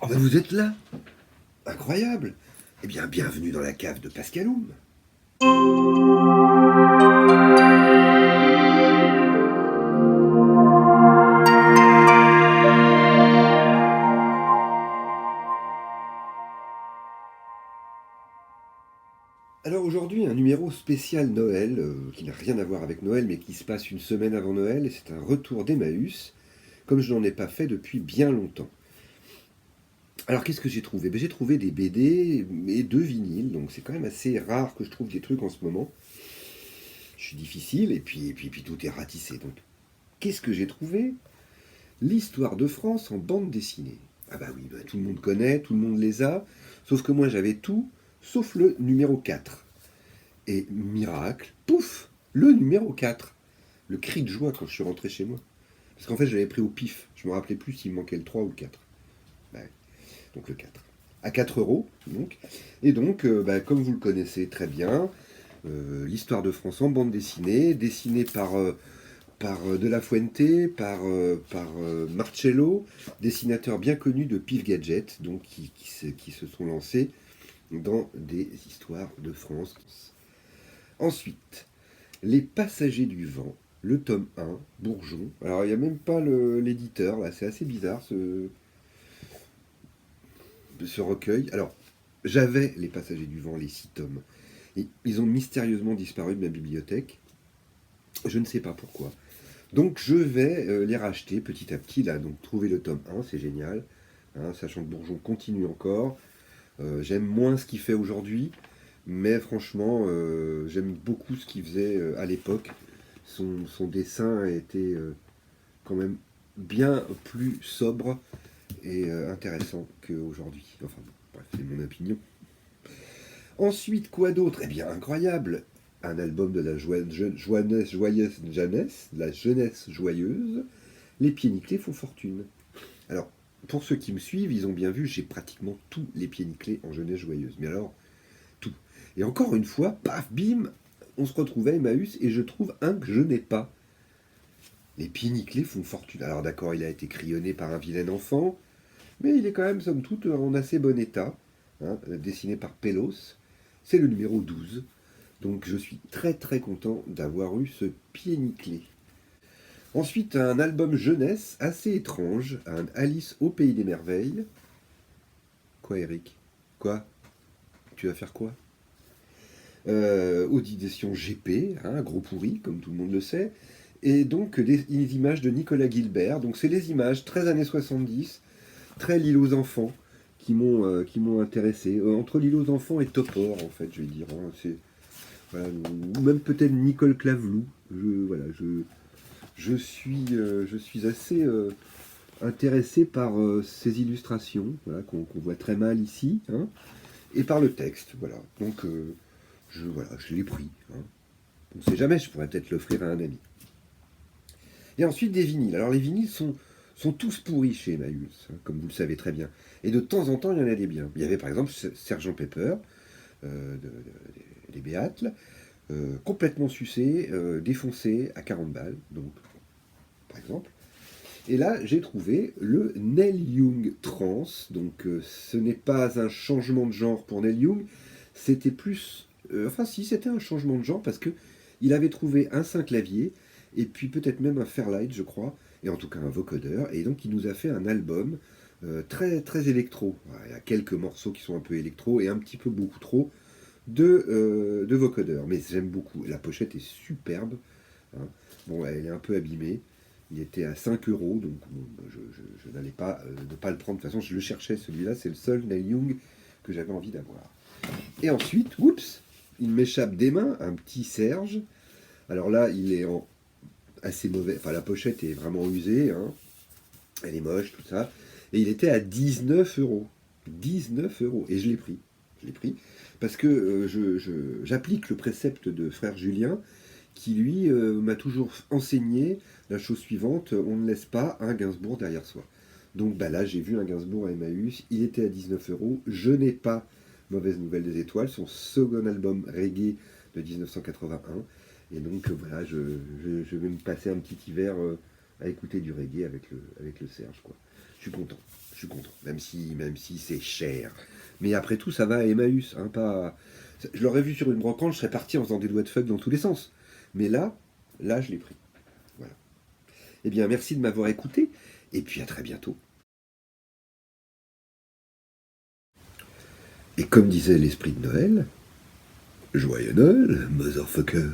Oh ben vous êtes là. Incroyable. Eh bien, bienvenue dans la cave de Pascaloum. Alors aujourd'hui, un numéro spécial Noël, qui n'a rien à voir avec Noël, mais qui se passe une semaine avant Noël, et c'est un retour d'Emmaüs, comme je n'en ai pas fait depuis bien longtemps. Alors qu'est-ce que j'ai trouvé? J'ai trouvé des BD et deux vinyles, donc c'est quand même assez rare que je trouve des trucs en ce moment. Je suis difficile, et puis tout est ratissé. Donc qu'est-ce que j'ai trouvé? L'histoire de France en bande dessinée. Ah bah oui, tout le monde connaît, tout le monde les a, sauf que moi j'avais tout, sauf le numéro 4. Et miracle, pouf, le numéro 4. Le cri de joie quand je suis rentré chez moi. Parce qu'en fait je l'avais pris au pif, je me rappelais plus s'il me manquait le 3 ou le 4. Ouais, donc le 4. À 4 euros, donc. Et donc, comme vous le connaissez très bien, l'histoire de France en bande dessinée, dessinée par De La Fuente, par Marcello, dessinateurs bien connus de Pif Gadget, donc qui se sont lancés dans des histoires de France. Ensuite, Les Passagers du Vent, le tome 1, Bourgeon. Alors, il n'y a même pas l'éditeur, là, c'est assez bizarre ce recueil. Alors, j'avais Les Passagers du Vent, les 6 tomes. Et ils ont mystérieusement disparu de ma bibliothèque. Je ne sais pas pourquoi. Donc je vais les racheter petit à petit, là, donc trouver le tome 1, c'est génial, hein, sachant que Bourgeon continue encore. J'aime moins ce qu'il fait aujourd'hui, mais franchement, j'aime beaucoup ce qu'il faisait à l'époque. Son dessin était quand même bien plus sobre et intéressant qu'aujourd'hui. Enfin, bon, bref, c'est mon opinion. Ensuite, quoi d'autre? Eh bien, incroyable, un album de la jeunesse joyeuse, Les Pieds Nickelés font fortune. Alors, pour ceux qui me suivent, ils ont bien vu, j'ai pratiquement tous les Pieds Nickelés en jeunesse joyeuse. Mais alors, tout. Et encore une fois, paf, bim, on se retrouve à Emmaüs et je trouve un que je n'ai pas. Les Pieds Nickelés font fortune. Alors d'accord, il a été crayonné par un vilain enfant, mais il est quand même, somme toute, en assez bon état, hein, dessiné par Pelos. C'est le numéro 12. Donc je suis très très content d'avoir eu ce pied nickelé. Ensuite, un album jeunesse assez étrange, un Alice au pays des merveilles. Quoi, Eric? Quoi? Tu vas faire quoi? Audition GP, hein, gros pourri, comme tout le monde le sait. Et donc des images de Nicolas Gilbert. Donc c'est les images 13 années 70, très L'île aux enfants, qui m'ont intéressé. Entre L'île aux enfants et Topor, en fait, je vais dire. Hein, voilà, ou même peut-être Nicole Clavelou. Je suis assez intéressé par ces illustrations, voilà, qu'on voit très mal ici, hein, et par le texte. Voilà. Donc, je l'ai pris. Hein. On ne sait jamais, je pourrais peut-être l'offrir à un ami. Et ensuite, des vinyles. Alors, les vinyles sont tous pourris chez Emmaüs, hein, comme vous le savez très bien. Et de temps en temps, il y en a des biens. Il y avait par exemple Sergent Pepper, des Béatles, complètement sucé, défoncé à 40 balles, donc par exemple. Et là, j'ai trouvé le Neil Young Trans. Donc, ce n'est pas un changement de genre pour Neil Young, c'était plus. Enfin, si, c'était un changement de genre parce que il avait trouvé un synclavier et puis peut-être même un Fairlight, je crois, et en tout cas un vocodeur. Et donc, il nous a fait un album très, très électro. Voilà, il y a quelques morceaux qui sont un peu électro et un petit peu beaucoup trop de vocodeur. Mais j'aime beaucoup. La pochette est superbe. Hein. Bon, elle est un peu abîmée. Il était à 5 euros, donc bon, je n'allais pas ne pas le prendre. De toute façon, je le cherchais celui-là. C'est le seul Neil Young que j'avais envie d'avoir. Et ensuite, oups, il m'échappe des mains un petit Serge. Alors là, il est en assez mauvais. Enfin, la pochette est vraiment usée. Hein. Elle est moche, tout ça. Et il était à 19 euros. 19 euros. Et je l'ai pris. Je l'ai pris parce que j'applique le précepte de frère Julien qui, lui, m'a toujours enseigné la chose suivante, on ne laisse pas un Gainsbourg derrière soi. Donc là, j'ai vu un Gainsbourg à Emmaüs, il était à 19 euros. Je n'ai pas Mauvaise Nouvelle des Étoiles, son second album reggae de 1981. Et donc voilà, je vais me passer un petit hiver à écouter du reggae avec le Serge, quoi. Je suis content, je suis content, même si c'est cher. Mais après tout, ça va à Emmaüs, hein, pas... Je l'aurais vu sur une brocante, je serais parti en faisant des doigts de fuck dans tous les sens. Mais là, je l'ai pris. Voilà. Eh bien, merci de m'avoir écouté, et puis à très bientôt. Et comme disait l'esprit de Noël, joyeux Noël, motherfucker.